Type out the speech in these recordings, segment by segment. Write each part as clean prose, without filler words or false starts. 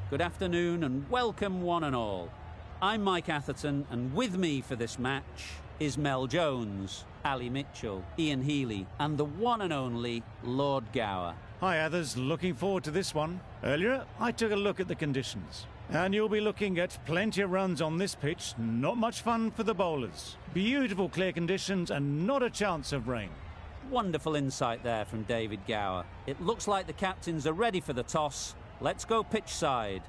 Good afternoon and welcome one and all. I'm Mike Atherton, and with me for this match is Mel Jones, Ali Mitchell, Ian Healy and the one and only Lord Gower. Hi others, looking forward to this one. Earlier I took a look at the conditions and you'll be looking at plenty of runs on this pitch. Not much fun for the bowlers. Beautiful clear conditions and not a chance of rain. Wonderful insight there from David Gower. It looks like the captains are ready for the toss. Let's go pitch side.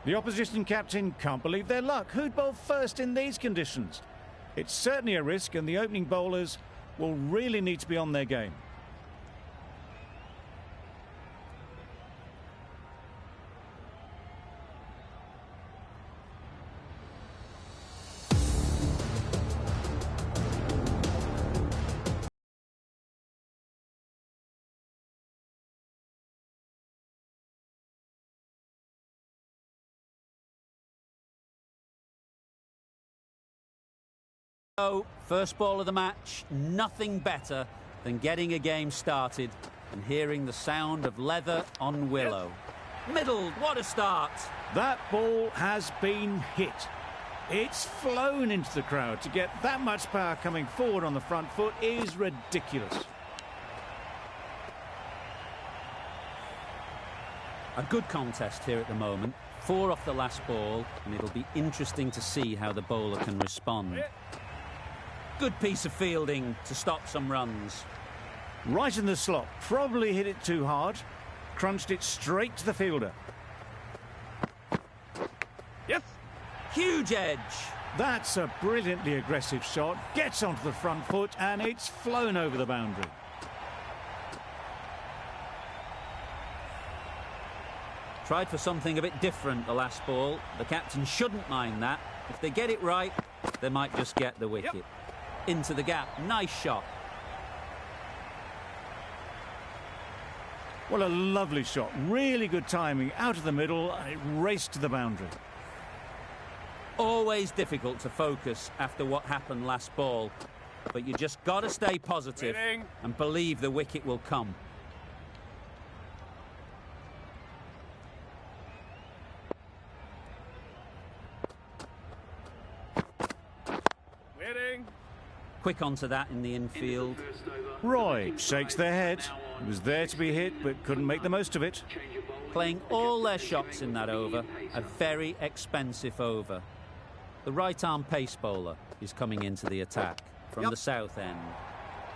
The opposition captain can't believe their luck. Who'd bowl first in these conditions? It's certainly a risk and the opening bowlers will really need to be on their game. So, first ball of the match, nothing better than getting a game started and hearing the sound of leather on willow. Middle, what a start. That ball has been hit. It's flown into the crowd. To get that much power coming forward on the front foot is ridiculous. A good contest here at the moment. 4 off the last ball, and it'll be interesting to see how the bowler can respond. Good piece of fielding to stop some runs. Right in the slot, probably hit it too hard, crunched it straight to the fielder. Yes. Huge edge. That's a brilliantly aggressive shot, gets onto the front foot and it's flown over the boundary. Tried for something a bit different the last ball. The captain shouldn't mind that. If they get it right, they might just get the wicket. Yep. Into the gap, nice shot. Well, a lovely shot, really good timing, out of the middle, and it raced to the boundary. Always difficult to focus after what happened last ball, but you just got to stay positive and believe the wicket will come. Quick onto that in the infield. Roy shakes their head. He was there to be hit, but couldn't make the most of it. Playing all their shots in that over. A very expensive over. The right-arm pace bowler is coming into the attack from the south end.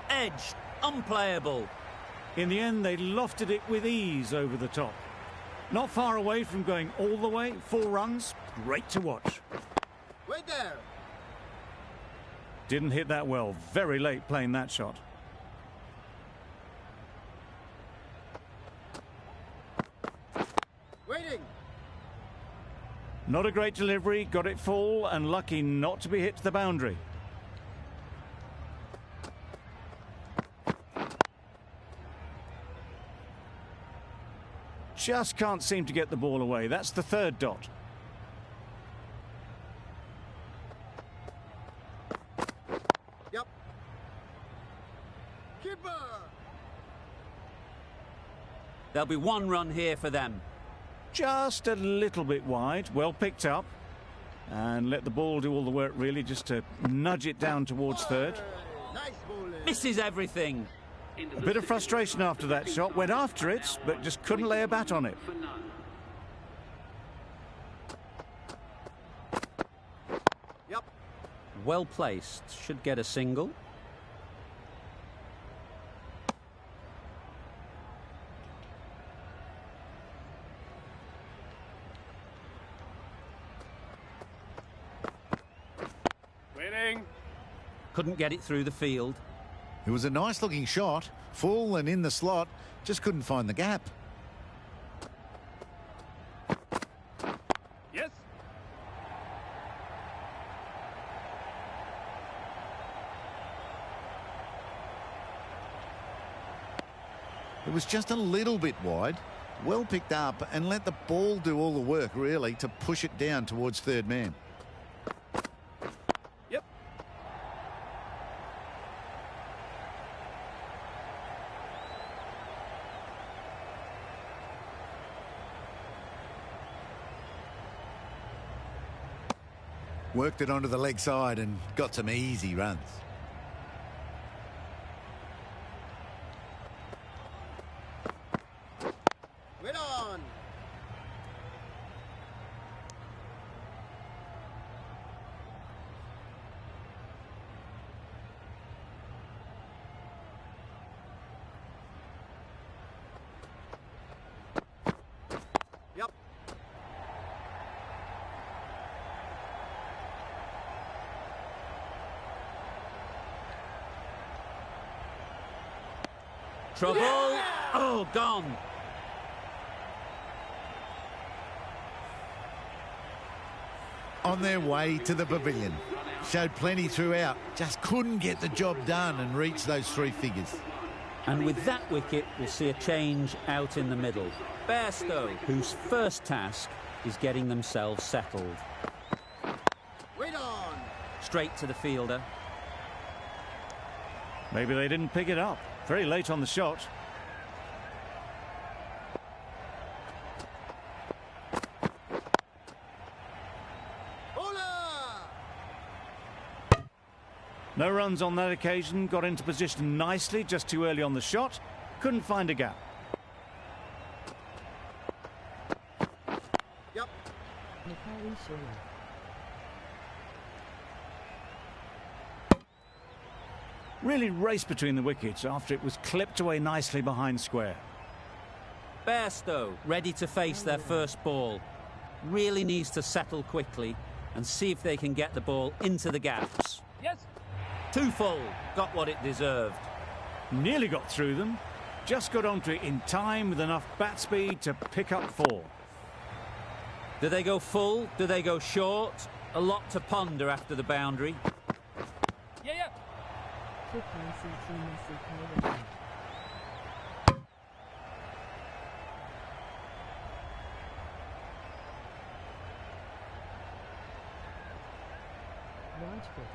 Edged, unplayable. In the end, they lofted it with ease over the top. Not far away from going all the way. 4 runs, great to watch. Wait there. Didn't hit that well. Very late playing that shot. Waiting. Not a great delivery. Got it full and lucky not to be hit to the boundary. Just can't seem to get the ball away. That's the 3rd dot. There'll be 1 run here for them. Just a little bit wide, well picked up. And let the ball do all the work really, just to nudge it down towards 3rd. Misses everything. A bit of frustration after that shot, went after it, but just couldn't lay a bat on it. Yep. Well placed, should get a single. Couldn't get it through the field. It was a nice looking shot, full and in the slot, just couldn't find the gap. Yes. It was just a little bit wide, well picked up, and let the ball do all the work really to push it down towards 3rd man. Worked it onto the leg side and got some easy runs. Wait on. Yep. Trouble. Oh, gone. On their way to the pavilion. Showed plenty throughout. Just couldn't get the job done and reach those 3 figures. And with that wicket, we'll see a change out in the middle. Bairstow, whose first task is getting themselves settled. Wait on. Straight to the fielder. Maybe they didn't pick it up. Very late on the shot. No runs on that occasion. Got into position nicely, just too early on the shot. Couldn't find a gap. Yep. Really raced between the wickets after it was clipped away nicely behind square. Bairstow, ready to face their first ball. Really needs to settle quickly and see if they can get the ball into the gaps. Yes. Too full, got what it deserved. Nearly got through them. Just got onto it in time with enough bat speed to pick up 4. Do they go full? Do they go short? A lot to ponder after the boundary. Yeah. Rajkot.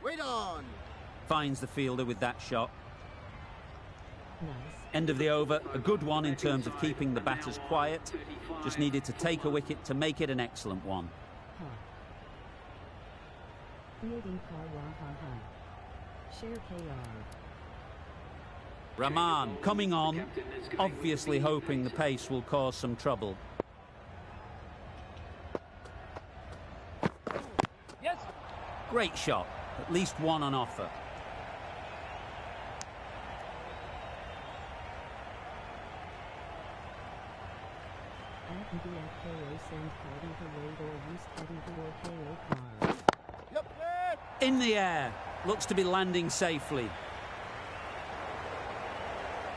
Wait on. Finds the fielder with that shot. Nice. End of the over, a good one in terms of keeping the batters quiet. Just needed to take a wicket to make it an excellent one. Fielding Kar Share KR. Rahman coming on, obviously hoping the pace will cause some trouble. Yes. Great shot, at least one on offer. Yep. In the air, looks to be landing safely.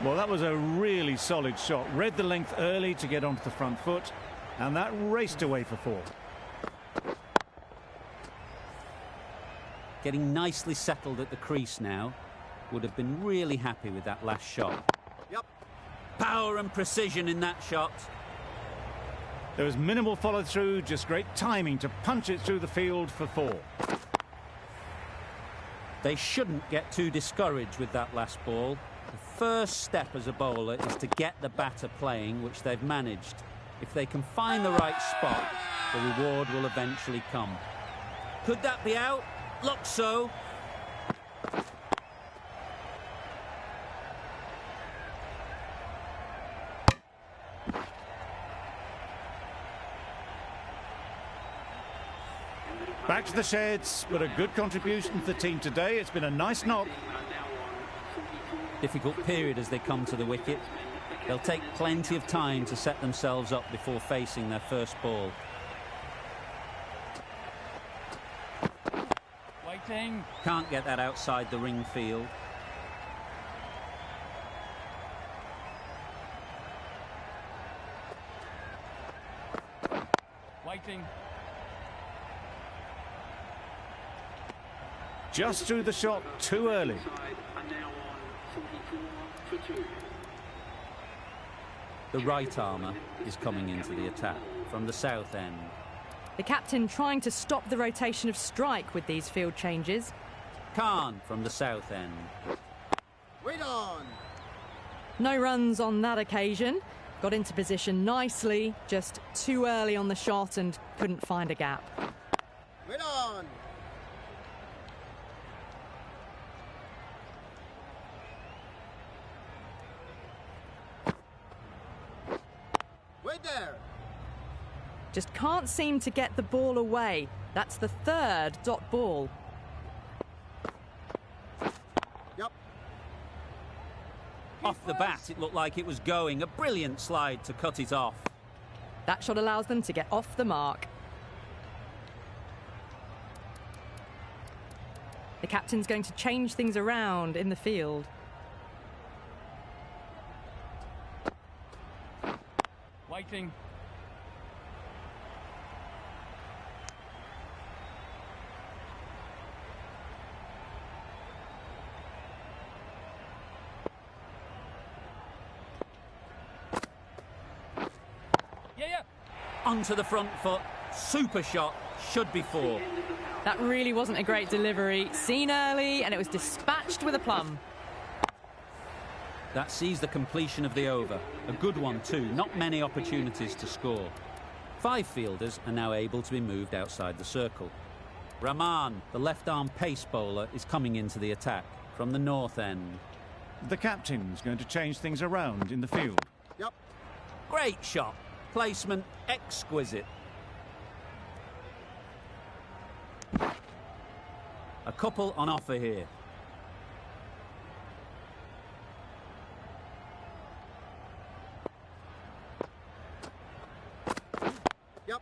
Well, that was a really solid shot. Read the length early to get onto the front foot, and that raced away for 4. Getting nicely settled at the crease now. Would have been really happy with that last shot. Yep. Power and precision in that shot. There was minimal follow-through, just great timing to punch it through the field for 4. They shouldn't get too discouraged with that last ball. The first step as a bowler is to get the batter playing, which they've managed. If they can find the right spot, the reward will eventually come. Could that be out? Looks so. Back to the sheds, but a good contribution to the team today. It's been a nice knock. Difficult period as they come to the wicket. They'll take plenty of time to set themselves up before facing their first ball. Waiting. Can't get that outside the ring field. Waiting. Just threw the shot too early. The right armour is coming into the attack from the south end. The captain trying to stop the rotation of strike with these field changes. Khan from the south end. Wait on. No runs on that occasion. Got into position nicely, just too early on the shot and couldn't find a gap. Wait on. Wait there. Just can't seem to get the ball away. That's the third dot ball. Yep. Off the bat, it looked like it was going. A brilliant slide to cut it off. That shot allows them to get off the mark. The captain's going to change things around in the field. Waiting. Yeah. Onto the front foot. Super shot. Should be four. That really wasn't a great delivery. Seen early, and it was dispatched with a plum. That sees the completion of the over. A good one too. Not many opportunities to score. 5 fielders are now able to be moved outside the circle. Rahman, the left-arm pace bowler, is coming into the attack from the north end. The captain's going to change things around in the field. Yep. Great shot. Placement exquisite. A couple on offer here. Yep.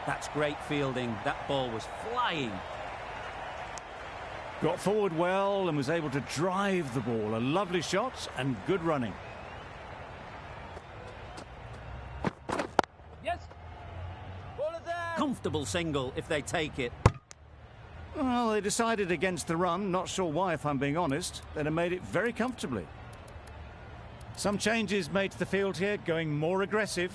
That's great fielding. That ball was flying. Got forward well and was able to drive the ball. A lovely shot and good running. Yes. Ball is there. Comfortable single if they take it. Well, they decided against the run. Not sure why, if I'm being honest. They'd have made it very comfortably. Some changes made to the field here, going more aggressive.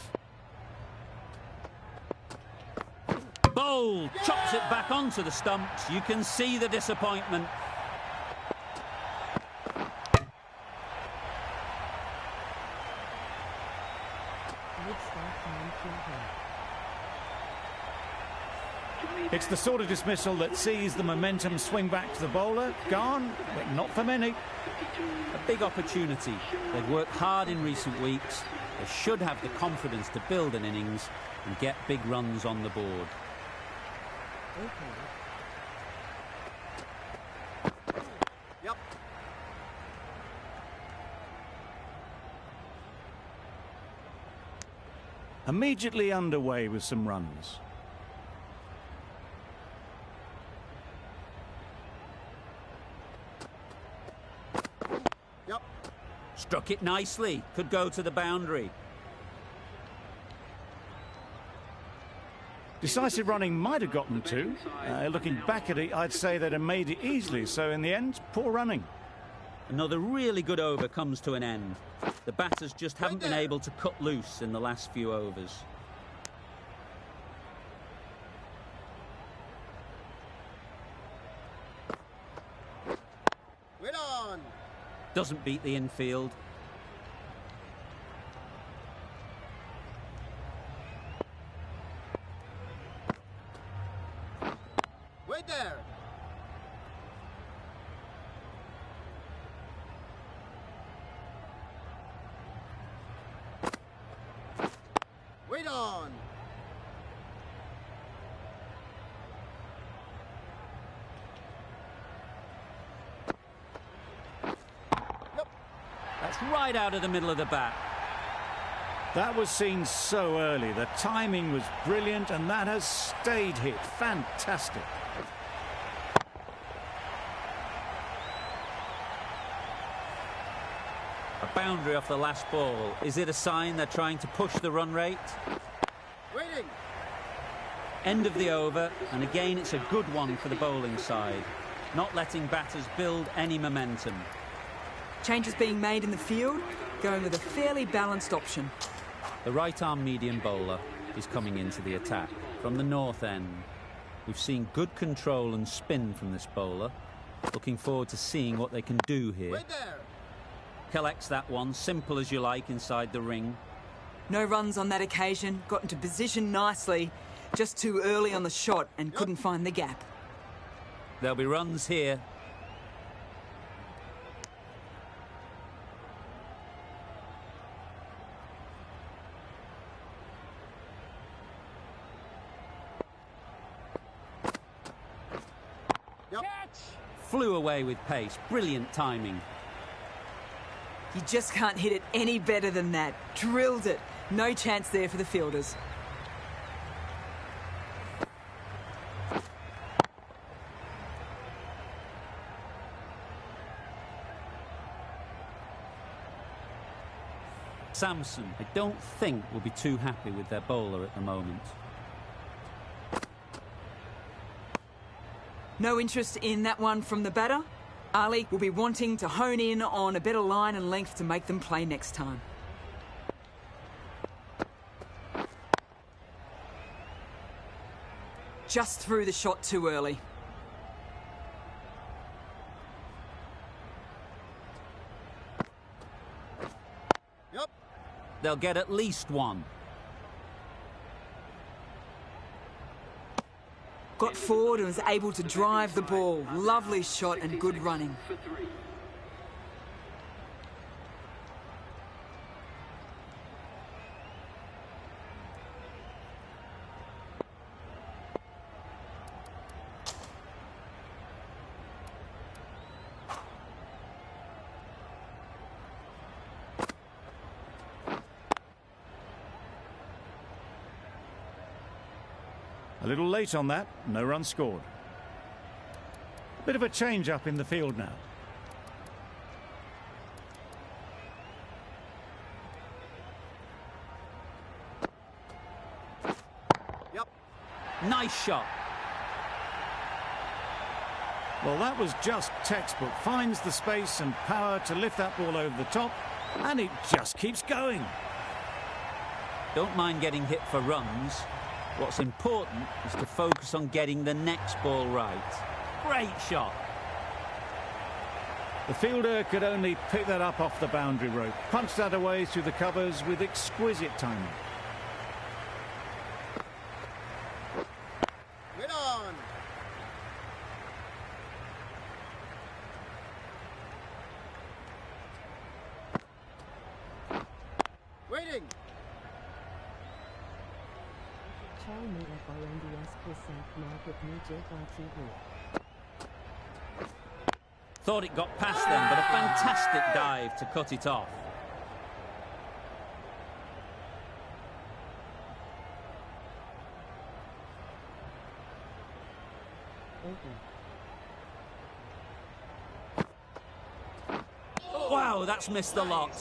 Bold, chops it back onto the stumps. You can see the disappointment. Mid-start time field goal. It's the sort of dismissal that sees the momentum swing back to the bowler. Gone, but not for many. A big opportunity. They've worked hard in recent weeks. They should have the confidence to build an innings and get big runs on the board. Yep. Immediately underway with some runs. Yep. Struck it nicely. Could go to the boundary. Decisive running might have gotten two. Looking back at it, I'd say they'd have made it easily. So in the end, poor running. Another really good over comes to an end. The batters just haven't been able to cut loose in the last few overs. Wait on. Doesn't beat the infield. Wait there. Wait on. That's right out of the middle of the bat. That was seen so early. The timing was brilliant, and that has stayed hit. Fantastic. A boundary off the last ball. Is it a sign they're trying to push the run rate? Waiting. End of the over, and again it's a good one for the bowling side. Not letting batters build any momentum. Changes being made in the field, going with a fairly balanced option. The right-arm medium bowler is coming into the attack from the north end. We've seen good control and spin from this bowler. Looking forward to seeing what they can do here. Wait there. collects that one, simple as you like, inside the ring. No runs on that occasion, got into position nicely, just too early on the shot and couldn't find the gap. There'll be runs here. Flew away with pace. Brilliant timing. You just can't hit it any better than that. Drilled it. No chance there for the fielders. Samson, I don't think, will be too happy with their bowler at the moment. No interest in that one from the batter. Ali will be wanting to hone in on a better line and length to make them play next time. Just threw the shot too early. Yep. They'll get at least one. Got forward and was able to drive the ball. Lovely shot and good running. A little late on that, no run scored. Bit of a change up in the field now. Yep. Nice shot. Well, that was just textbook. Finds the space and power to lift that ball over the top, and it just keeps going. Don't mind getting hit for runs. What's important is to focus on getting the next ball right. Great shot. The fielder could only pick that up off the boundary rope. Punched that away through the covers with exquisite timing. Get on. Waiting. Thought it got past them, but a fantastic dive to cut it off. Wow, that's missed the lot.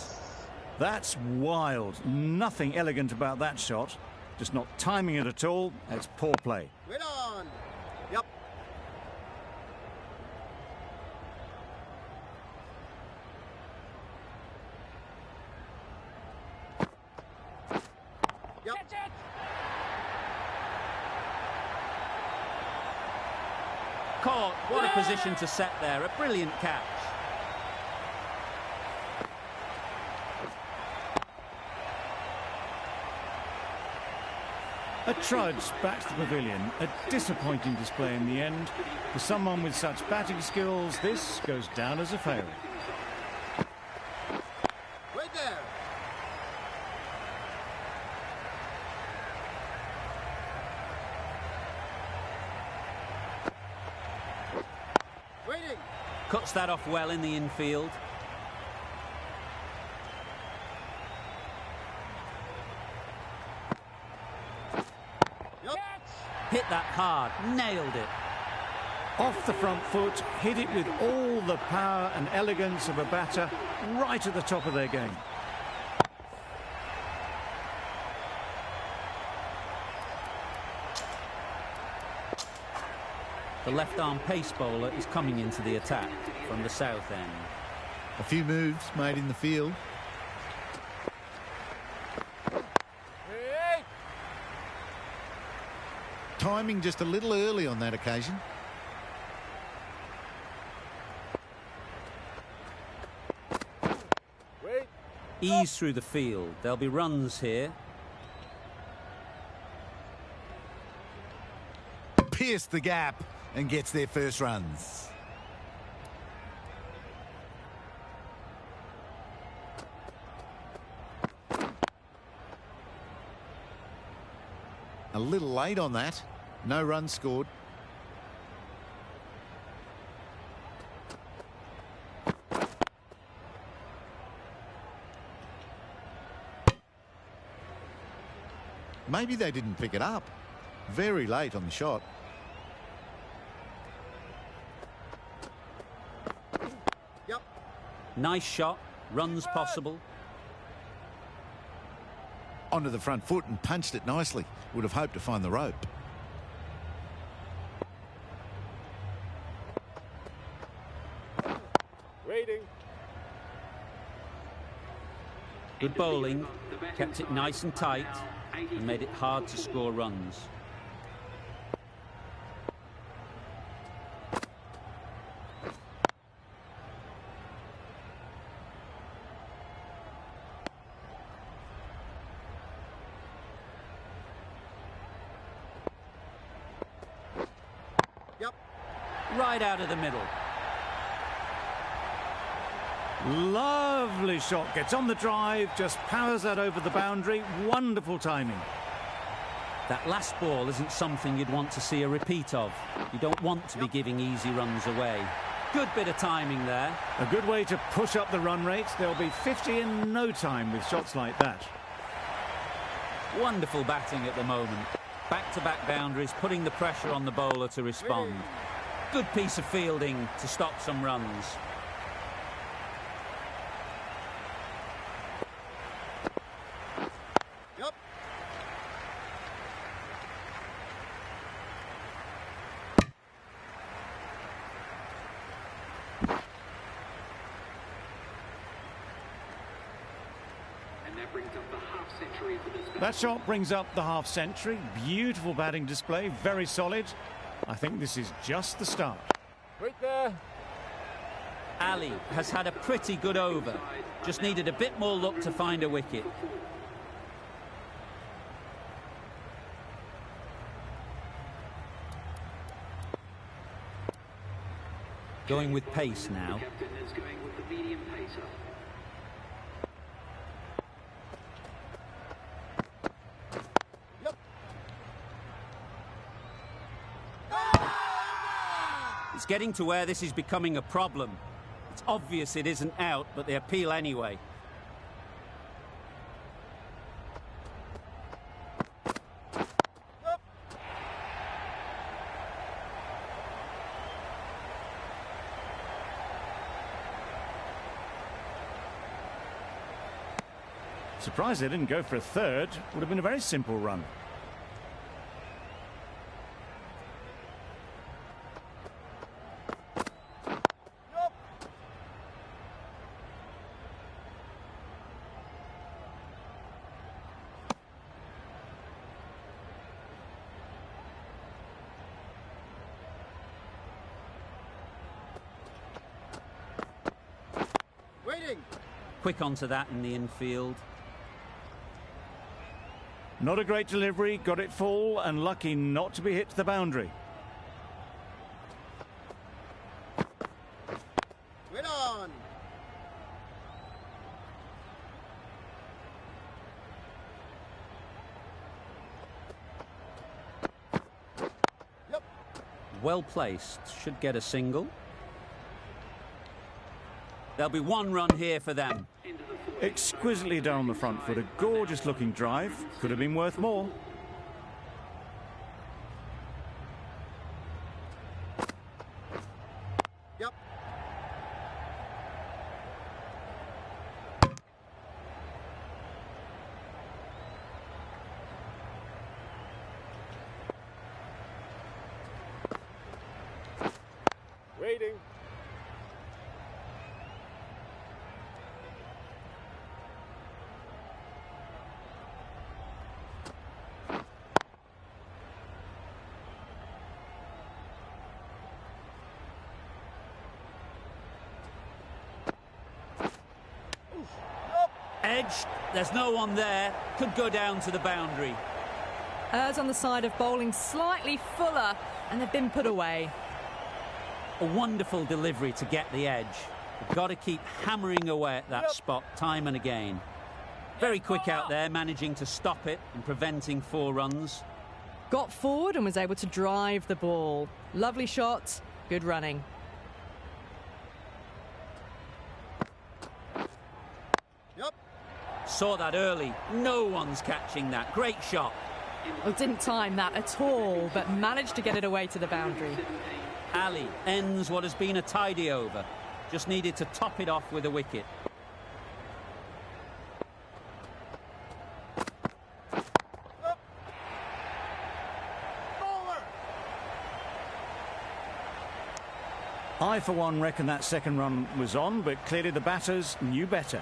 That's wild. Nothing elegant about that shot. Just not timing it at all. It's poor play. Wait on. Yep. Yep. Caught. What a position to set there. A brilliant catch. A trudge back to the pavilion. A disappointing display in the end. For someone with such batting skills, this goes down as a fail. Wait there. Waiting. Cuts that off well in the infield. Hit that hard, nailed it. Off the front foot, hit it with all the power and elegance of a batter, right at the top of their game. The left-arm pace bowler is coming into the attack from the south end. A few moves made in the field. Timing just a little early on that occasion. Ease through the field. There'll be runs here. Pierced the gap and gets their first runs. A little late on that. No runs scored. Maybe they didn't pick it up. Very late on the shot. Yep. Nice shot. Runs possible. Onto the front foot and punched it nicely. Would have hoped to find the rope. Waiting. Good bowling. Kept it nice and tight and made it hard to score runs. Yep. Right out of the middle. Lovely shot. Gets on the drive, just powers that over the boundary. Wonderful timing. That last ball isn't something you'd want to see a repeat of. You don't want to be giving easy runs away. Good bit of timing there. A good way to push up the run rate. There'll be 50 in no time with shots like that. Wonderful batting at the moment. Back-to-back boundaries, putting the pressure on the bowler to respond. Good piece of fielding to stop some runs. Yep. That shot brings up the half century. Beautiful batting display, very solid. I think this is just the start. Right there. Ali has had a pretty good over. Just needed a bit more luck to find a wicket. Going with pace now. It's getting to where this is becoming a problem. It's obvious it isn't out, but they appeal anyway. Surprised they didn't go for a third. Would have been a very simple run. Waiting. Quick onto that in the infield. Not a great delivery, got it full and lucky not to be hit to the boundary. Wait on. Yep. Well placed. Should get a single. There'll be one run here for them. Exquisitely down the front foot, a gorgeous looking drive. Could have been worth more. Yep. Waiting. Edged. There's no one there. Could go down to the boundary. Errs on the side of bowling slightly fuller, and they've been put away. A wonderful delivery to get the edge. You've got to keep hammering away at that spot time and again. Very quick out there, managing to stop it and preventing 4 runs. Got forward and was able to drive the ball. Lovely shot, good running. Yep. Saw that early. No one's catching that. Great shot. Well, didn't time that at all, but managed to get it away to the boundary. Ali ends what has been a tidy over. Just needed to top it off with a wicket. I, for one, reckon that second run was on, but clearly the batters knew better.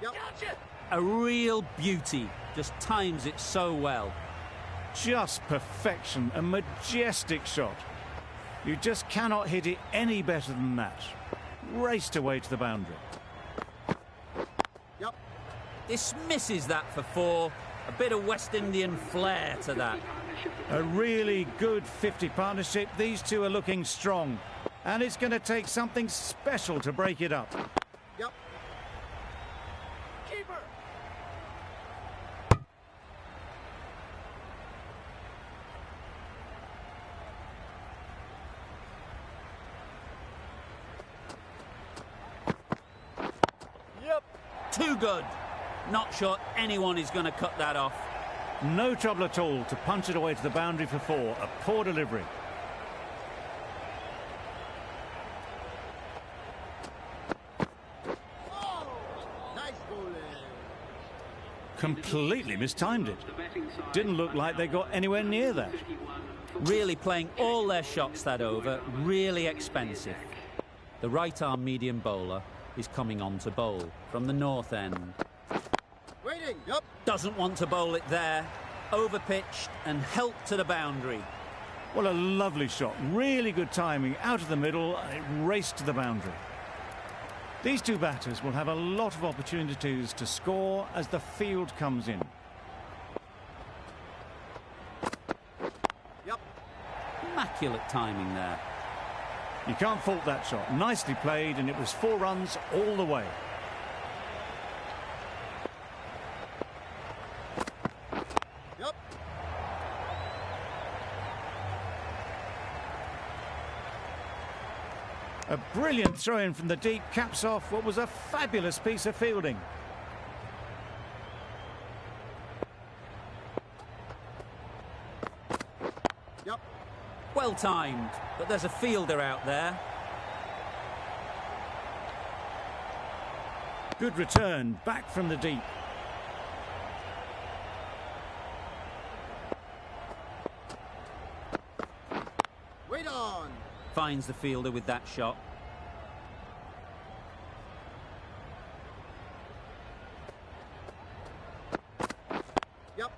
Yep. A real beauty. Just times it so well. Just perfection, a majestic shot. You just cannot hit it any better than that. Raced away to the boundary. Yep. Dismisses that for 4. A bit of West Indian flair to that. A really good 50 partnership. These two are looking strong. And it's going to take something special to break it up. Yep. Keeper. Yep. Too good. Not sure anyone is going to cut that off. No trouble at all to punch it away to the boundary for 4. A poor delivery. Oh, nice bowling. Completely mistimed it. Didn't look like they got anywhere near that. Really playing all their shots that over. Really expensive. The right-arm medium bowler is coming on to bowl from the north end. Waiting. Yep. Doesn't want to bowl it there. Overpitched and helped to the boundary. Well, a lovely shot. Really good timing. Out of the middle, and it raced to the boundary. These two batters will have a lot of opportunities to score as the field comes in. Yep. Immaculate timing there. You can't fault that shot. Nicely played, and it was 4 runs all the way. Yep. A brilliant throw-in from the deep caps off what was a fabulous piece of fielding. Yep. Well timed, but there's a fielder out there. Good return, back from the deep. Wait on. Finds the fielder with that shot. Yep.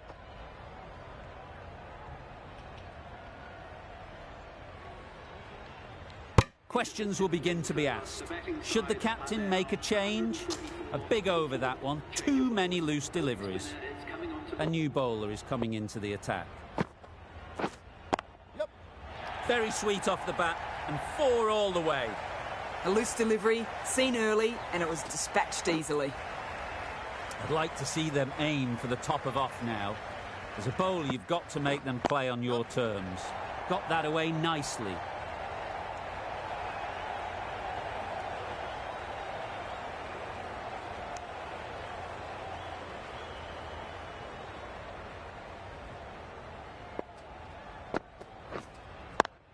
Questions will begin to be asked. Should the captain make a change? A big over that one. Too many loose deliveries. A new bowler is coming into the attack. Yep. Very sweet off the bat and 4 all the way. A loose delivery, seen early, and it was dispatched easily. I'd like to see them aim for the top of off now. As a bowler, you've got to make them play on your terms. Got that away nicely.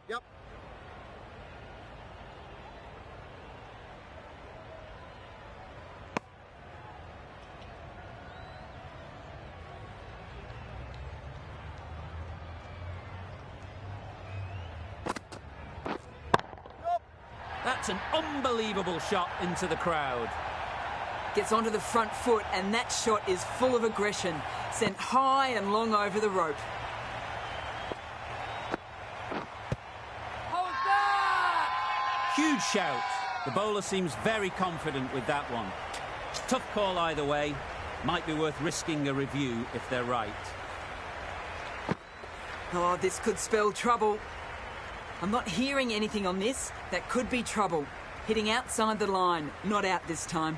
Yep. That's an unbelievable shot into the crowd. Gets onto the front foot, and that shot is full of aggression. Sent high and long over the rope. Huge shout. The bowler seems very confident with that one. Tough call either way. Might be worth risking a review if they're right. Oh, this could spell trouble. I'm not hearing anything on this. That could be trouble. Hitting outside the line, not out this time.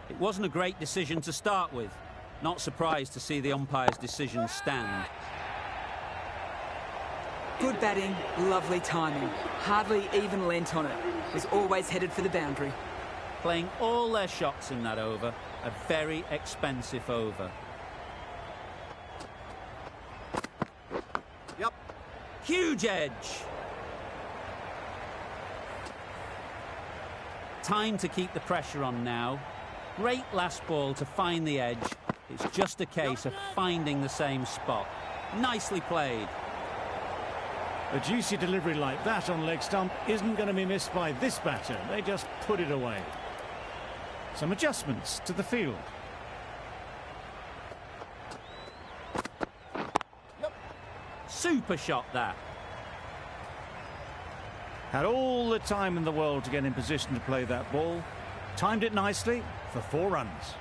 It wasn't a great decision to start with. Not surprised to see the umpire's decision stand. Good batting, lovely timing. Hardly even lent on it. Was always headed for the boundary. Playing all their shots in that over. A very expensive over. Yep. Huge edge. Time to keep the pressure on now. Great last ball to find the edge. It's just a case of finding the same spot. Nicely played. A juicy delivery like that on leg stump isn't going to be missed by this batter. They just put it away. Some adjustments to the field. Yep. Super shot that. Had all the time in the world to get in position to play that ball. Timed it nicely for 4 runs.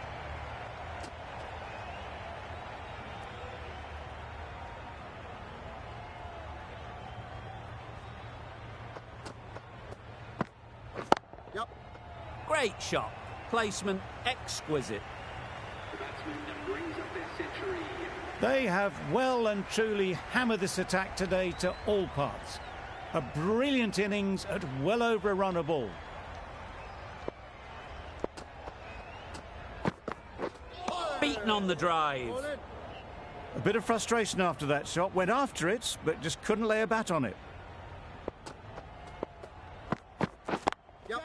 Yep. Great shot. Placement exquisite. They have well and truly hammered this attack today to all parts. A brilliant innings at well over a run a ball. Beaten on the drive. A bit of frustration after that shot. Went after it, but just couldn't lay a bat on it. Yep.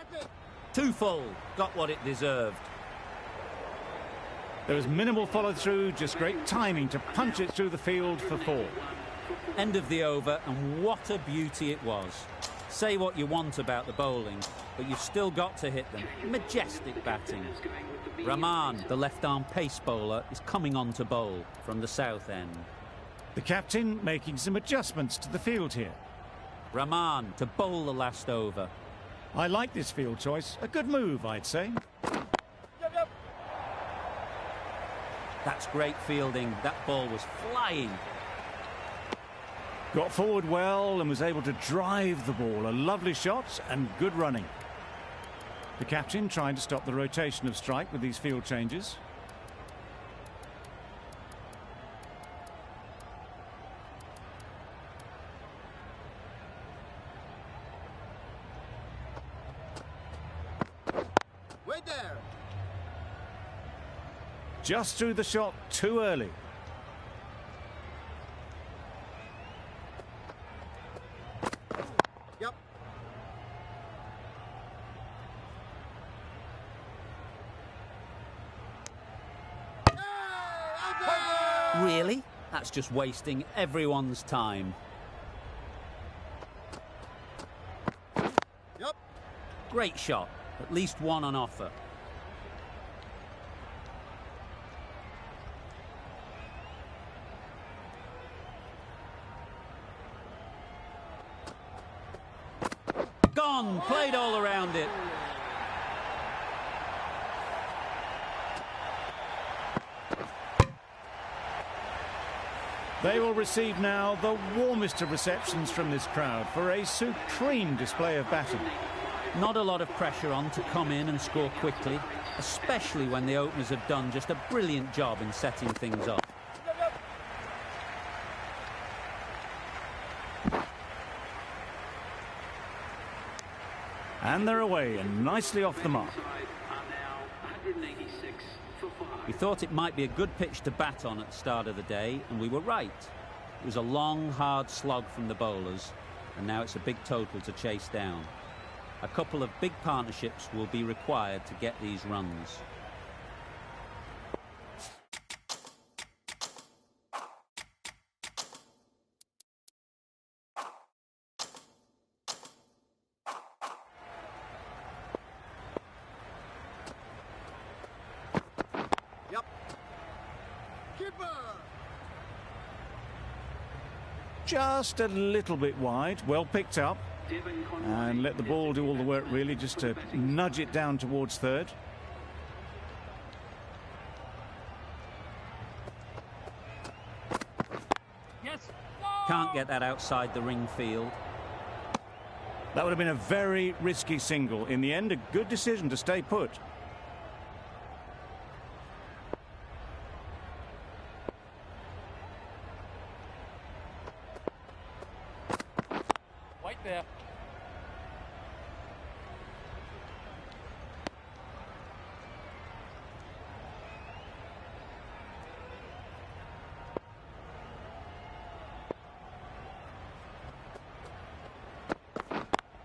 Too full. Got what it deserved. There was minimal follow-through, just great timing to punch it through the field for 4. End of the over, and what a beauty it was. Say what you want about the bowling, but you've still got to hit them. Majestic batting. Rahman, the left-arm pace bowler, is coming on to bowl from the south end. The captain making some adjustments to the field here. Rahman to bowl the last over. I like this field choice. A good move, I'd say. That's great fielding. That ball was flying. Got forward well and was able to drive the ball. A lovely shot and good running. The captain trying to stop the rotation of strike with these field changes. Wait there. Just threw the shot too early. Yep. Really? That's just wasting everyone's time. Yep. Great shot. At least one on offer. Gone. Played all around it. They will receive now the warmest of receptions from this crowd for a supreme display of batting. Not a lot of pressure on to come in and score quickly, especially when the openers have done just a brilliant job in setting things up. And they're away and nicely off the mark. We thought it might be a good pitch to bat on at the start of the day, and we were right. It was a long, hard slog from the bowlers, and now it's a big total to chase down. A couple of big partnerships will be required to get these runs. Yep. Keeper! Just a little bit wide, well picked up. And let the ball do all the work, really, just to nudge it down towards third. Yes. Can't get that outside the ring field. That would have been a very risky single. In the end, a good decision to stay put. Wait there.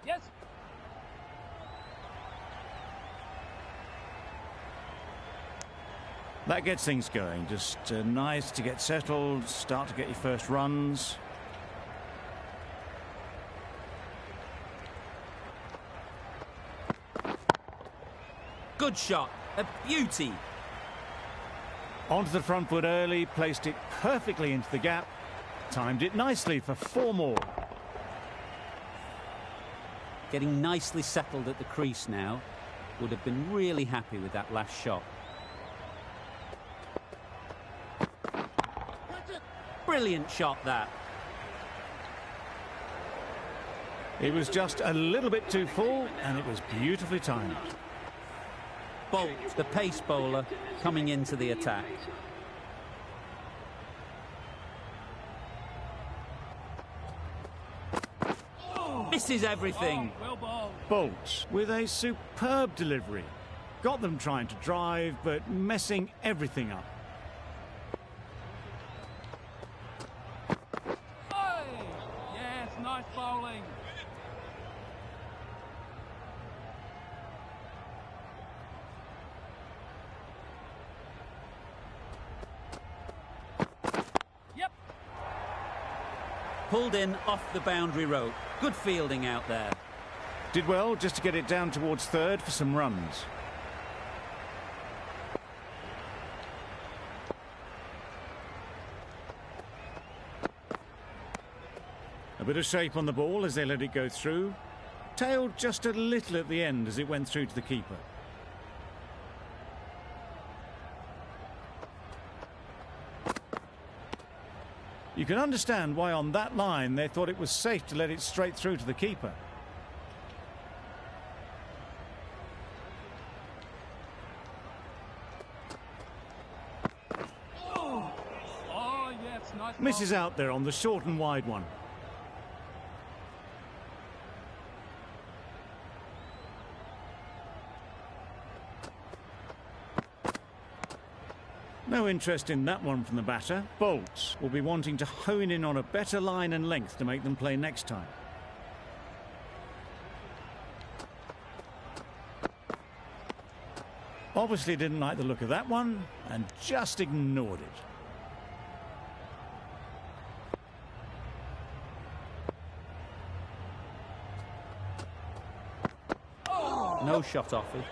Yes. That gets things going. Just nice to get settled, start to get your first runs. Good shot. A beauty. Onto the front foot early, placed it perfectly into the gap. Timed it nicely for 4 more. Getting nicely settled at the crease now. Would have been really happy with that last shot. Brilliant shot, that. It was just a little bit too full, and it was beautifully timed. Bolt, the pace bowler, coming into the attack. Misses everything. Well bowled. Bolt with a superb delivery. Got them trying to drive, but messing everything up. Hey! Yes, nice bowling. Yep. Pulled in off the boundary rope. Good fielding out there. Did well just to get it down towards third for some runs. A bit of shape on the ball as they let it go through. Tailed just a little at the end as it went through to the keeper. You can understand why on that line they thought it was safe to let it straight through to the keeper. Oh, yes, nice Misses out there on the short and wide one. No interest in that one from the batter. Bolt will be wanting to hone in on a better line and length to make them play next time. Obviously didn't like the look of that one and just ignored it. No shot offered.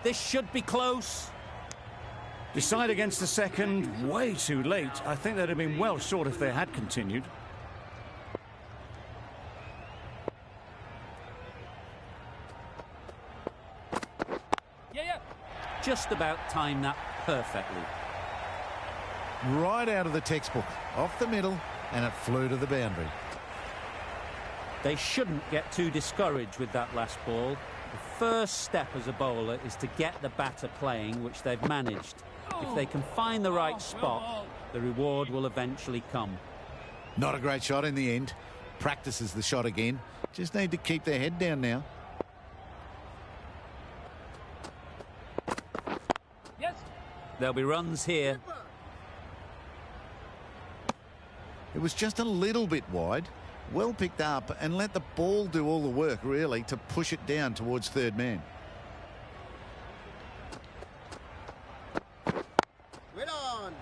This should be close. Decide against the second, way too late. I think they'd have been well short if they had continued. Yeah. Just about timed that perfectly. Right out of the textbook, off the middle, and it flew to the boundary. They shouldn't get too discouraged with that last ball. The first step as a bowler is to get the batter playing, which they've managed. If they can find the right spot, the reward will eventually come. Not a great shot in the end. Practices the shot again. Just need to keep their head down now. Yes. There'll be runs here. It was just a little bit wide. Well picked up and let the ball do all the work, really, to push it down towards third man. Wait on.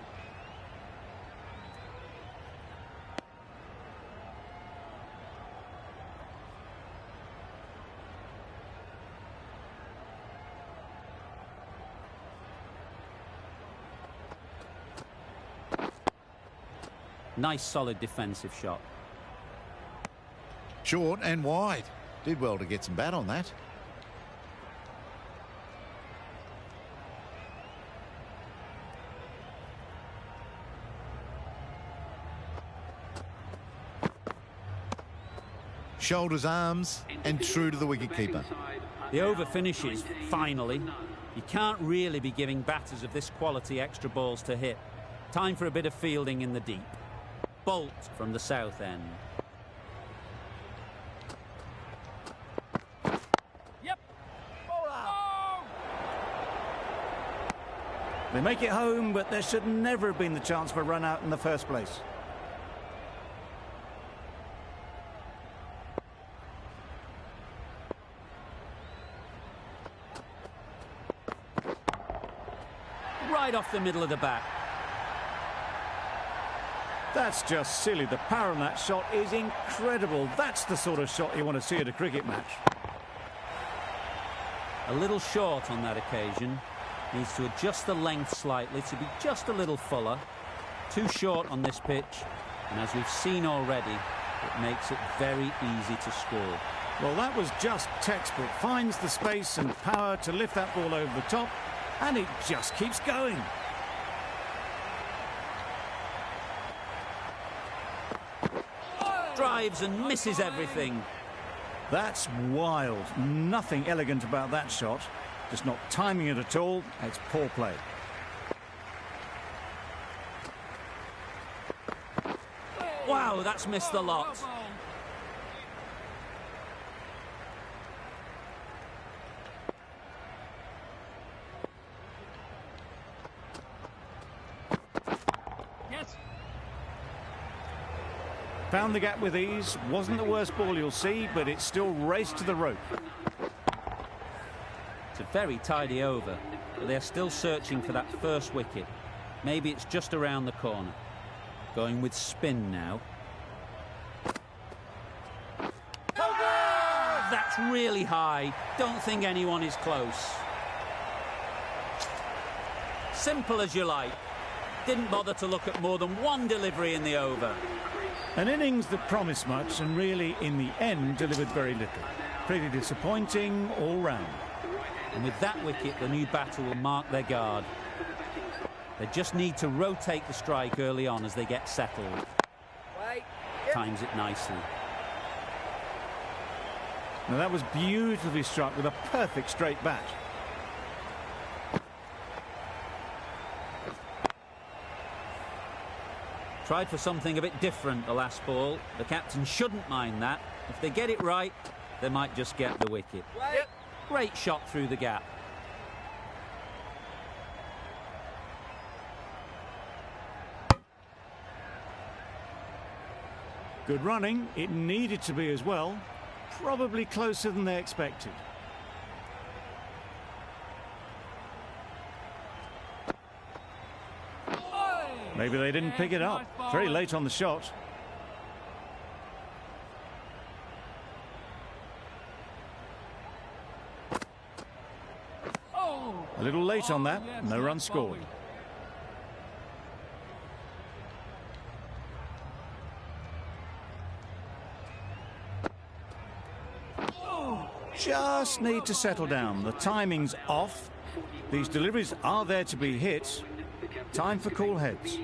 Nice, solid defensive shot. Short and wide. Did well to get some bat on that. Shoulders, arms, and true to the wicketkeeper. The over finishes, finally. You can't really be giving batters of this quality extra balls to hit. Time for a bit of fielding in the deep. Bolt from the south end. Yep. Oh! They make it home, but there should never have been the chance for a run out in the first place. Right off the middle of the bat. That's just silly. The power on that shot is incredible. That's the sort of shot you want to see at a cricket match. A little short on that occasion. Needs to adjust the length slightly to be just a little fuller. Too short on this pitch. And as we've seen already, it makes it very easy to score. Well, that was just textbook. Finds the space and power to lift that ball over the top, and it just keeps going. Drives and misses everything. That's wild. Nothing elegant about that shot. Just not timing it at all. It's poor play. Wow, that's missed the lot. Yes. Found the gap with ease. Wasn't the worst ball you'll see, but it still raced to the rope. It's a very tidy over, but they're still searching for that first wicket. Maybe it's just around the corner. Going with spin now. That's really high. Don't think anyone is close. Simple as you like. Didn't bother to look at more than one delivery in the over. An innings that promised much and really, in the end, delivered very little. Pretty disappointing all round. And with that wicket, the new batter will mark their guard. They just need to rotate the strike early on as they get settled. Times it nicely. Now that was beautifully struck with a perfect straight bat. Tried for something a bit different the last ball. The captain shouldn't mind that. If they get it right, they might just get the wicket. Great shot through the gap. Good running. It needed to be as well. Probably closer than they expected. Maybe they didn't pick it up. Very late on the shot. A little late on that. No run scored. Just need to settle down. The timing's off. These deliveries are there to be hit. Time for cool heads.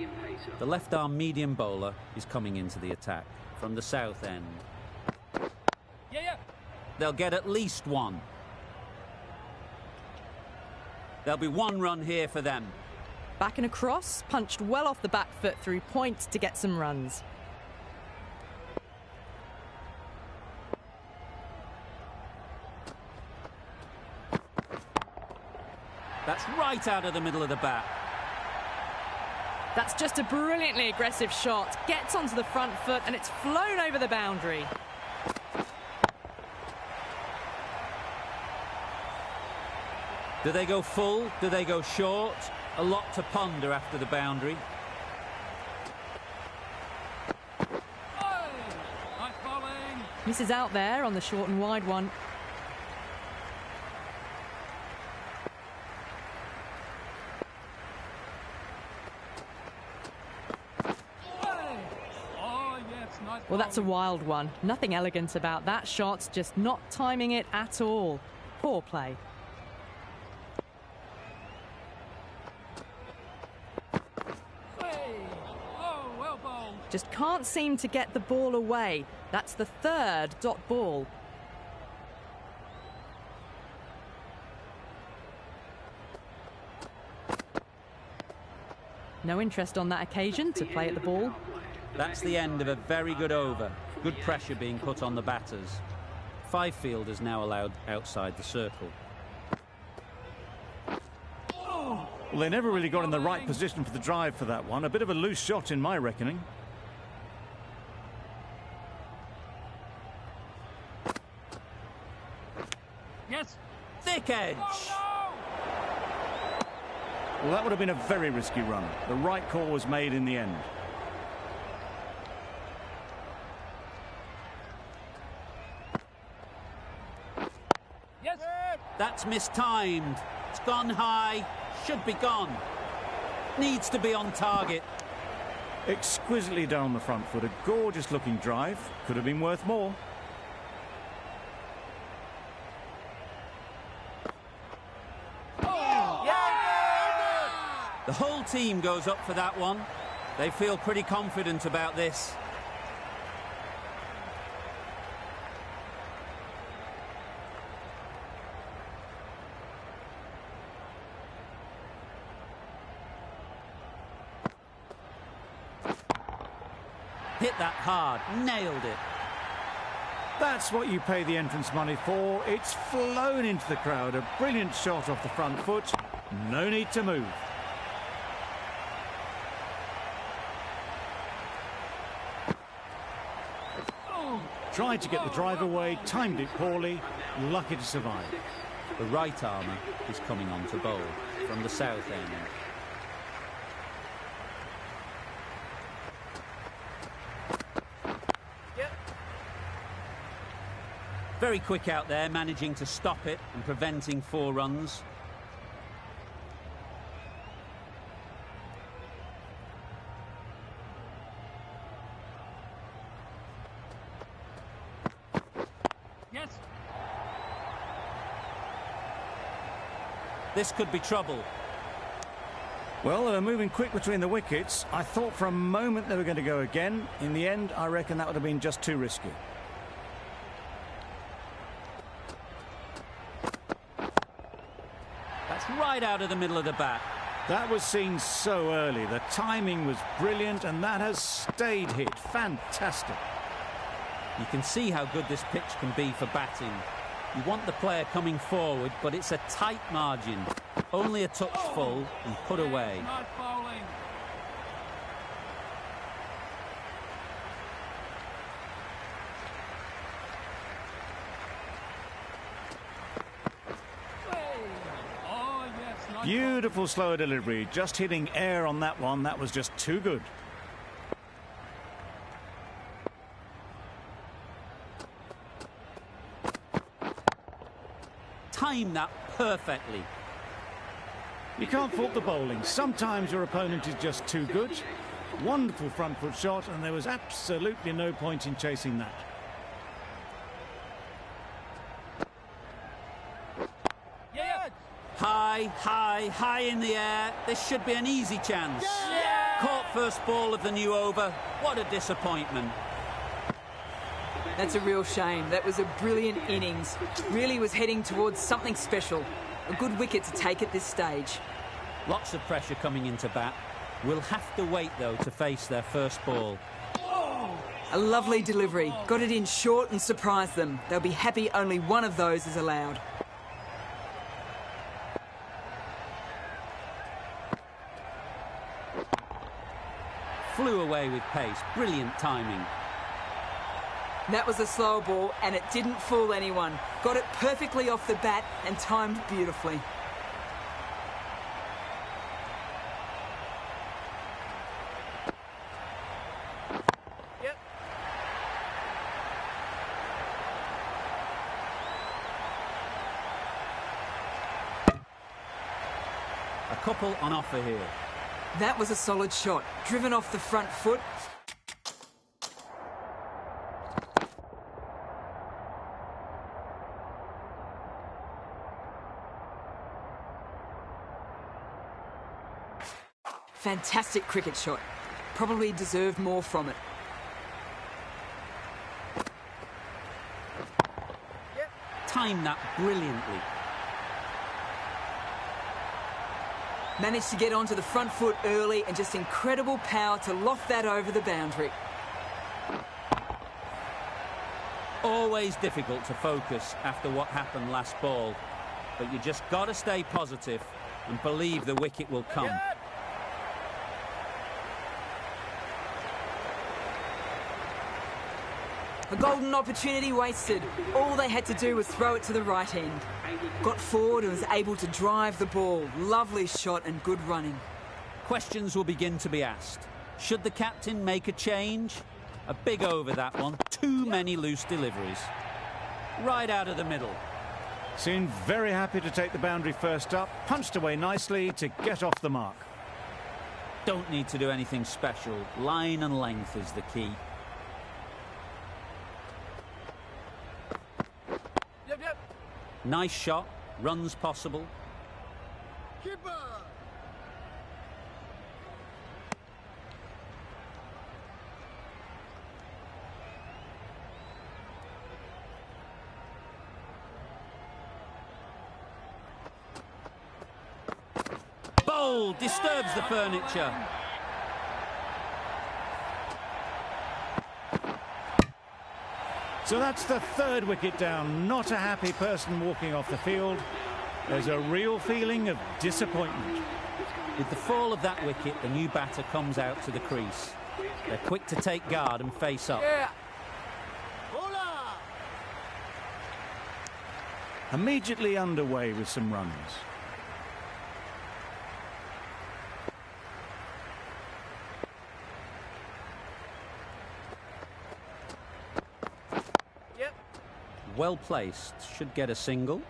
The left-arm medium bowler is coming into the attack from the south end. They'll get at least one. There'll be one run here for them. Back and across, punched well off the back foot through point to get some runs. That's right out of the middle of the bat. That's just a brilliantly aggressive shot. Gets onto the front foot and it's flown over the boundary. Do they go full? Do they go short? A lot to ponder after the boundary. Misses out there on the short and wide one. Well, that's a wild one. Nothing elegant about that shot, just not timing it at all. Poor play. Hey. Oh, well bowled. Just can't seem to get the ball away. That's the third dot ball. No interest on that occasion to play at the ball. That's the end of a very good over. Good pressure being put on the batters. 5 fielders now allowed outside the circle. Well, they never really got in the right position for the drive for that one. A bit of a loose shot in my reckoning. Yes. Thick edge. Well, that would have been a very risky run. The right call was made in the end. Yes. That's mistimed. It's gone high. Should be gone. Needs to be on target. Exquisitely down the front foot. A gorgeous looking drive. Could have been worth more. The whole team goes up for that one. They feel pretty confident about this. Hit that hard, nailed it. That's what you pay the entrance money for. It's flown into the crowd. A brilliant shot off the front foot. No need to move. Tried to get the drive away, timed it poorly, lucky to survive. The right armour is coming on to bowl from the south end. Very quick out there, managing to stop it and preventing 4 runs. Yes. This could be trouble. Well, they were moving quick between the wickets. I thought for a moment they were going to go again. In the end, I reckon that would have been just too risky. Right out of the middle of the bat. That was seen so early. The timing was brilliant, and that has stayed hit. Fantastic. You can see how good this pitch can be for batting. You want the player coming forward, but it's a tight margin. Only a touch full and put away. Nice bowling. Beautiful slower delivery, just hitting air on that one. That was just too good. Timed that perfectly. You can't fault the bowling. Sometimes your opponent is just too good. Wonderful front foot shot, and there was absolutely no point in chasing that. High in the air. This should be an easy chance. Yeah! Caught first ball of the new over. What a disappointment. That's a real shame. That was a brilliant innings. Really was heading towards something special. A good wicket to take at this stage. Lots of pressure coming into bat. We'll have to wait, though, to face their first ball. A lovely delivery. Got it in short and surprised them. They'll be happy only one of those is allowed. Flew away with pace. Brilliant timing. That was a slower ball, and it didn't fool anyone. Got it perfectly off the bat and timed beautifully. Yep. A couple on offer here. That was a solid shot, driven off the front foot. Fantastic cricket shot. Probably deserved more from it. Timed that brilliantly. Managed to get onto the front foot early and just incredible power to loft that over the boundary. Always difficult to focus after what happened last ball, but you just got to stay positive and believe the wicket will come. A golden opportunity wasted. All they had to do was throw it to the right end. Got forward and was able to drive the ball. Lovely shot and good running. Questions will begin to be asked. Should the captain make a change? A big over, that one. Too many loose deliveries. Right out of the middle. Seemed very happy to take the boundary first up. Punched away nicely to get off the mark. Don't need to do anything special. Line and length is the key. Nice shot, runs possible. Keeper! Bowl disturbs the furniture. So that's the third wicket down. Not a happy person walking off the field. There's a real feeling of disappointment. With the fall of that wicket, the new batter comes out to the crease. They're quick to take guard and face up. Immediately underway with some runs. Well placed, should get a single.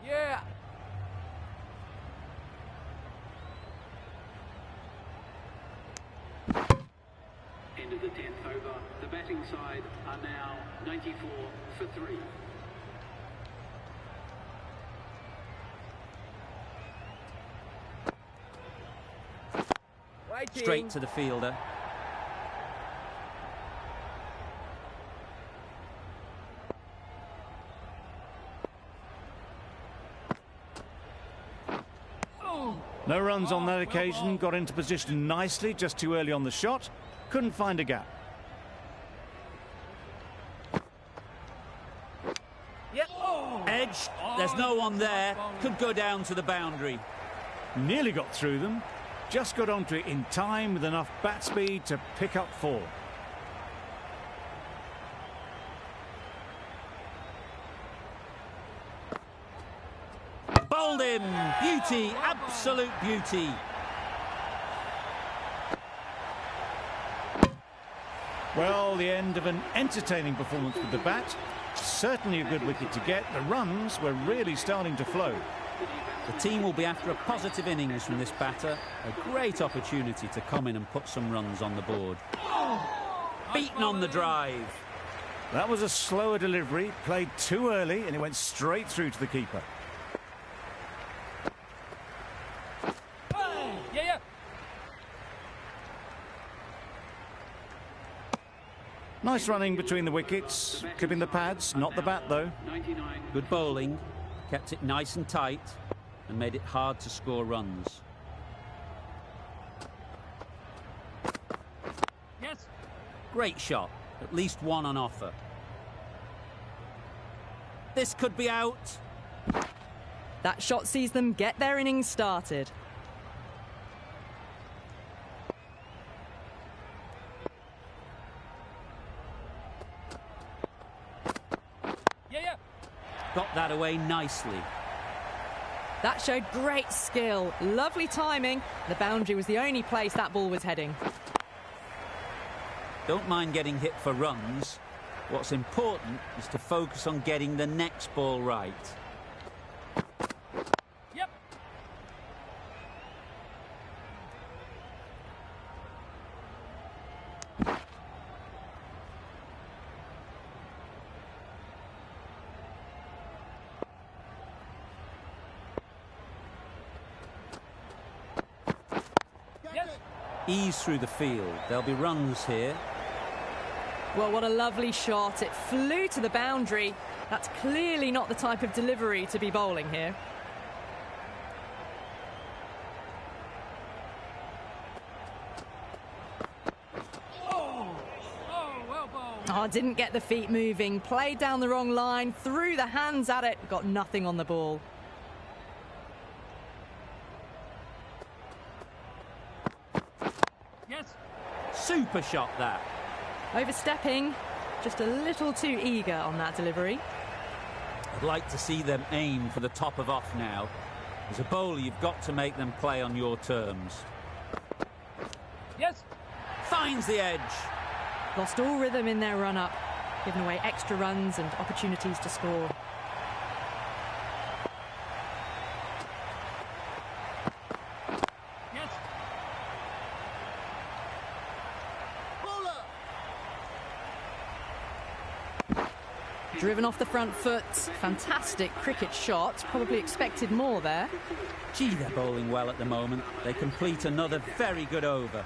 Yeah. End of the 10th over. The batting side are now 94 for 3. Straight to the fielder. No runs on that occasion. Got into position nicely, just too early on the shot. Couldn't find a gap. Edge. There's no one there. Could go down to the boundary. Nearly got through them. Just got onto it in time with enough bat speed to pick up 4. Bowled him. Beauty. Absolute beauty. Well, the end of an entertaining performance with the bat. Certainly a good wicket to get. The runs were really starting to flow. The team will be after a positive innings from this batter. A great opportunity to come in and put some runs on the board. Beaten on the drive. That was a slower delivery, played too early, and it went straight through to the keeper. Yeah. Nice running between the wickets, clipping the pads, not the bat though. Good bowling. Kept it nice and tight and made it hard to score runs. Yes. Great shot. At least one on offer. This could be out. That shot sees them get their innings started. Yeah. Got that away nicely. That showed great skill, lovely timing. The boundary was the only place that ball was heading. Don't mind getting hit for runs. What's important is to focus on getting the next ball right. Yep. Ease through the field. There'll be runs here. Well, what a lovely shot. It flew to the boundary. That's clearly not the type of delivery to be bowling here. Oh, didn't get the feet moving. Played down the wrong line. Threw the hands at it. Got nothing on the ball. Yes. Super shot, that. Overstepping. Just a little too eager on that delivery. I'd like to see them aim for the top of off now. As a bowler, you've got to make them play on your terms. Yes. Finds the edge. Lost all rhythm in their run-up, giving away extra runs and opportunities to score. Yes. Driven off the front foot. Fantastic cricket shot. Probably expected more there. Gee, they're bowling well at the moment. They complete another very good over.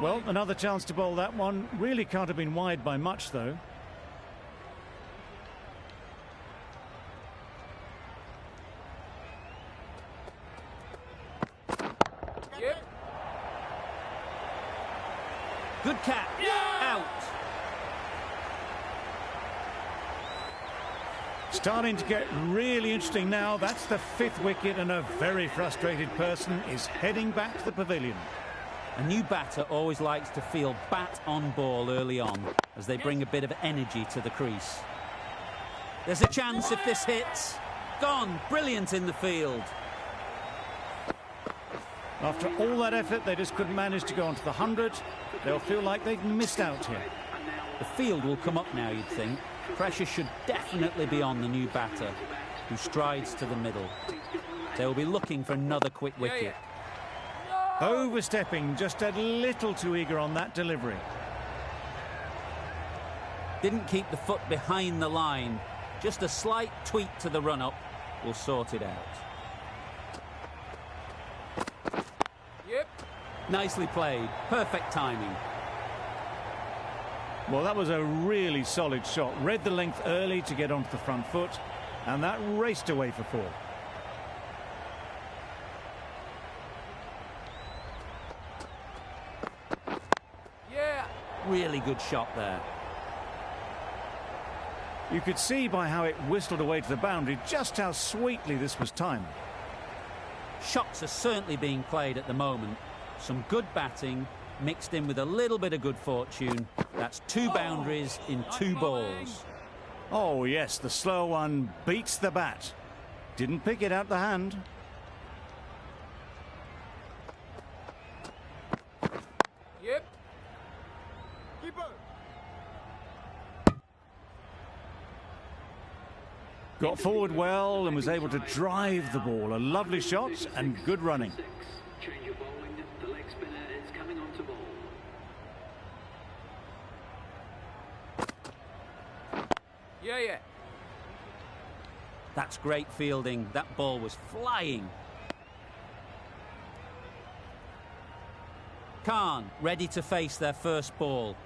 Well, another chance to bowl that one. Really can't have been wide by much, though. Yep. Good catch. Out. Starting to get really interesting now. That's the 5th wicket, and a very frustrated person is heading back to the pavilion. A new batter always likes to feel bat on ball early on, as they bring a bit of energy to the crease. There's a chance if this hits. Gone. Brilliant in the field. After all that effort, they just couldn't manage to go onto the 100. They'll feel like they've missed out here. The field will come up now, you'd think. Pressure should definitely be on the new batter, who strides to the middle. They'll be looking for another quick wicket. Overstepping, just a little too eager on that delivery. Didn't keep the foot behind the line. Just a slight tweak to the run-up will sort it out. Yep. Nicely played. Perfect timing. Well, that was a really solid shot. Read the length early to get onto the front foot, and that raced away for 4. Really good shot there. You could see by how it whistled away to the boundary just how sweetly this was timed. Shots are certainly being played at the moment. Some good batting mixed in with a little bit of good fortune. That's 2 boundaries in 2 balls. Oh yes, the slow one beats the bat. Didn't pick it out the hand. Yep. Got forward well and was able to drive the ball. A lovely shot and good running. Change of bowling. The leg spinner is coming onto ball. Yeah. That's great fielding. That ball was flying. Khan ready to face their first ball.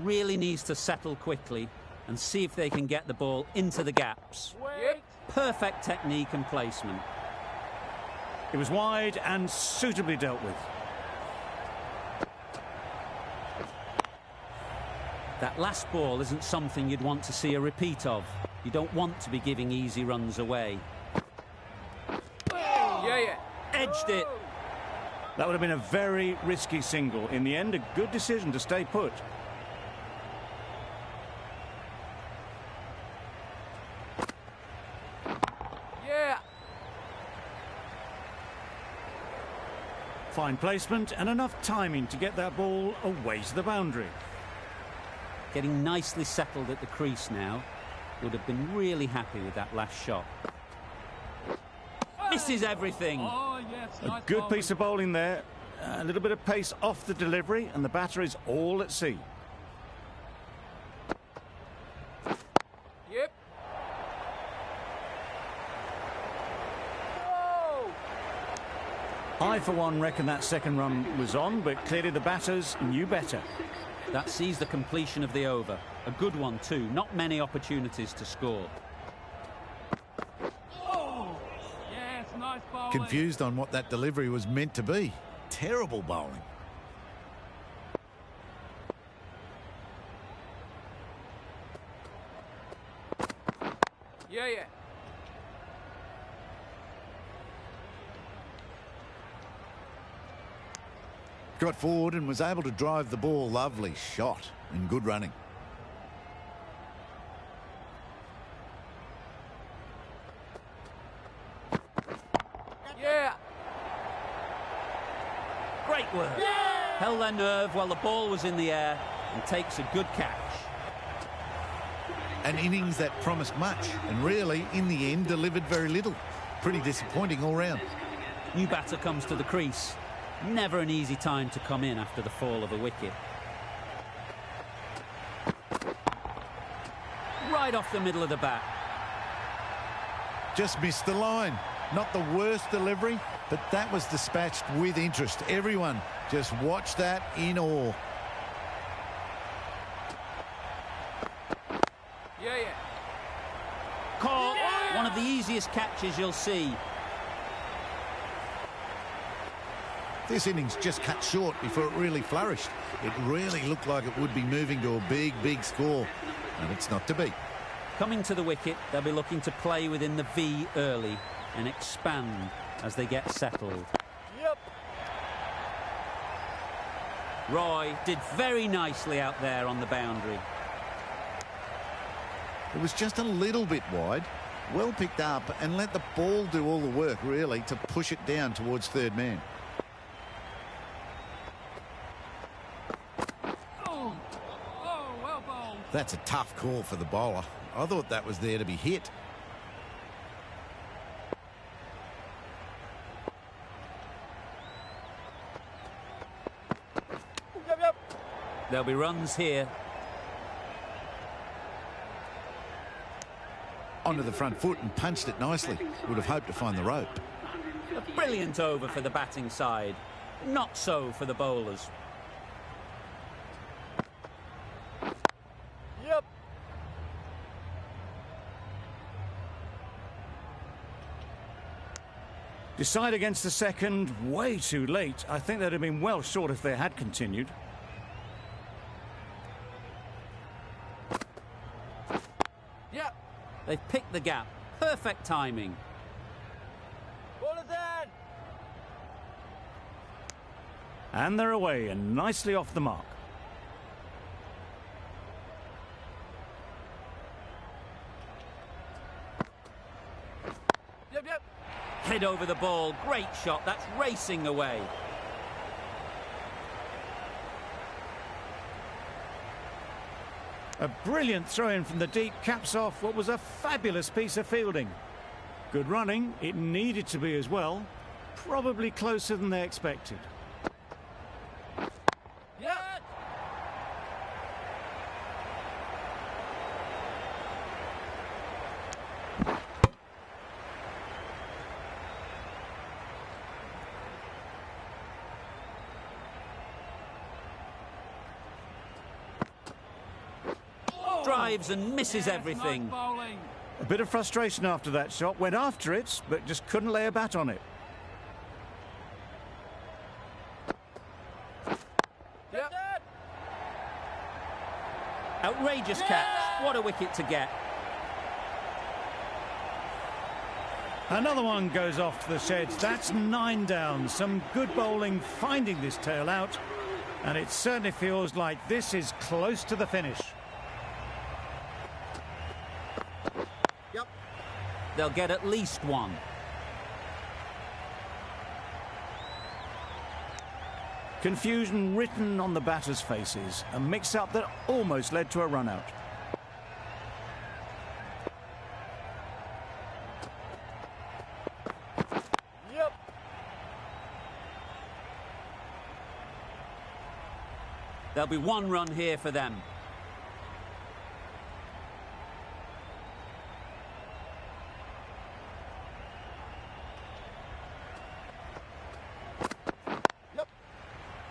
Really needs to settle quickly and see if they can get the ball into the gaps. Yep. Perfect technique and placement. It was wide and suitably dealt with. That last ball isn't something you'd want to see a repeat of. You don't want to be giving easy runs away. Yeah. Edged it. That would have been a very risky single. In the end, a good decision to stay put. Yeah. Fine placement and enough timing to get that ball away to the boundary. Getting nicely settled at the crease now. Would have been really happy with that last shot. Misses everything. Oh, yes. A Nice good bowling. piece of bowling there. A little bit of pace off the delivery, and the batter is all at sea. Yep. I, for one, reckon that second run was on, but clearly the batters knew better. That sees the completion of the over. A good one too. Not many opportunities to score. Yes, nice bowling. Confused on what that delivery was meant to be. Terrible bowling. Yeah, yeah. Got forward and was able to drive the ball. Lovely shot and good running. Yeah. Great work. Held their nerve while the ball was in the air and takes a good catch. An innings that promised much and really, in the end, delivered very little. Pretty disappointing all round. New batter comes to the crease. Never an easy time to come in after the fall of a wicket. Right off the middle of the bat. Just missed the line. Not the worst delivery, but that was dispatched with interest. Everyone just watched that in awe. Yeah, yeah. Caught. One of the easiest catches you'll see. This innings just cut short before it really flourished. It really looked like it would be moving to a big, big score, and it's not to be. Coming to the wicket, they'll be looking to play within the V early and expand as they get settled. Yep. Roy did very nicely out there on the boundary. It was just a little bit wide. Well picked up and let the ball do all the work, really, to push it down towards third man. Well bowled. That's a tough call for the bowler. I thought that was there to be hit. Yep. There'll be runs here. Onto the front foot and punched it nicely. Would have hoped to find the rope. A brilliant over for the batting side. Not so for the bowlers. Yep. Decide against the second, way too late. I think they'd have been well short if they had continued. Yep. They've picked the gap. Perfect timing. Ball is in. And they're away and nicely off the mark. Yep. Head over the ball. Great shot. That's racing away. A brilliant throw-in from the deep caps off what was a fabulous piece of fielding. Good running. It needed to be as well. Probably closer than they expected. Yep. Drives and misses everything. Nice bowling. A bit of frustration after that shot. Went after it, but just couldn't lay a bat on it. Yep. Outrageous catch. What a wicket to get. Another one goes off to the sheds. That's 9 down. Some good bowling finding this tail out. And it certainly feels like this is close to the finish. They'll get at least one. Confusion written on the batters' faces. A mix-up that almost led to a run-out. Yep. There'll be one run here for them.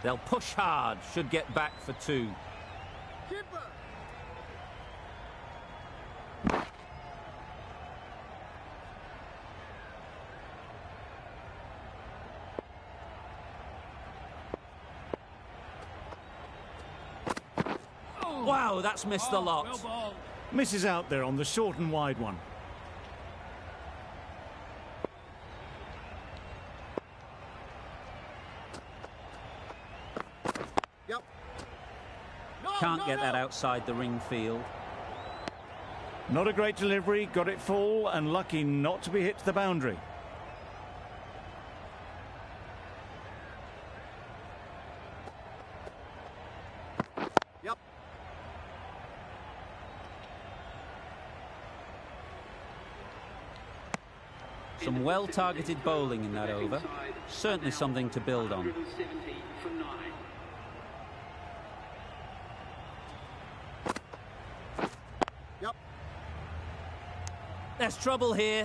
They'll push hard, should get back for 2. Wow, that's missed the lot. Well ball. Misses out there on the short and wide one. Yep. Can't get that outside the ring field. Not a great delivery, got it full and lucky not to be hit to the boundary. Yep. Some well-targeted bowling in that over. Certainly something to build on. 170 for 9. Yep. There's trouble here.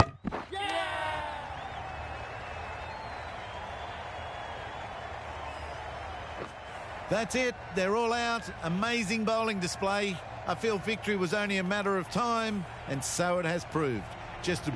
That's it. They're all out. Amazing bowling display. I feel victory was only a matter of time, and so it has proved. Just a